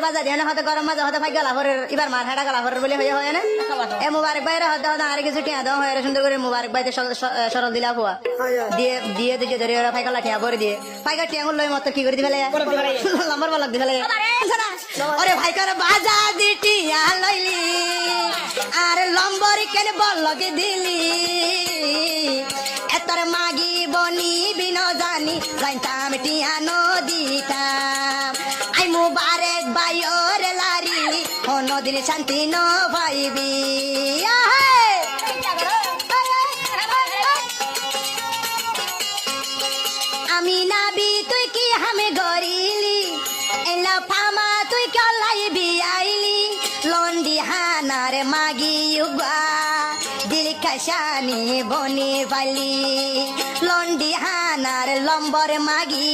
বাজা দিয়ে হতে গরম মাজা হতে ভাই গলা ভরের এবার মার হাঁটা গলা ভরের বলে হয়ে হয় না এ মুবারক ভাইয়ের হতে হতে আর কিছু টিয়া দেওয়া হয় সুন্দর করে মুবারক ভাইতে সরল দিলা হওয়া দিয়ে দিয়ে দিয়ে ধরে ওরা ফাইকা লাঠিয়া ভরে দিয়ে ফাইকা টিয়া লই মত কি করে দিবে নম্বর বলক দিবে ওরে ভাই করে বাজা দি টিয়া লইলি আর লম্বর কেন বলক দিলি এতর মাগি বনি বিন জানি জানতাম টিয়া নদীতাম আই মুবারক ভাইয়ের লারি কোনদিন শান্তি ন পাইবি আমি নাবি তুই কি হামে গরিলি এলা ফামা তুই কলাইবি আইলি লন্ডি হানার মাগি উগা দিল কাশানি বনি বালি লন্ডি হানার লম্বর মাগি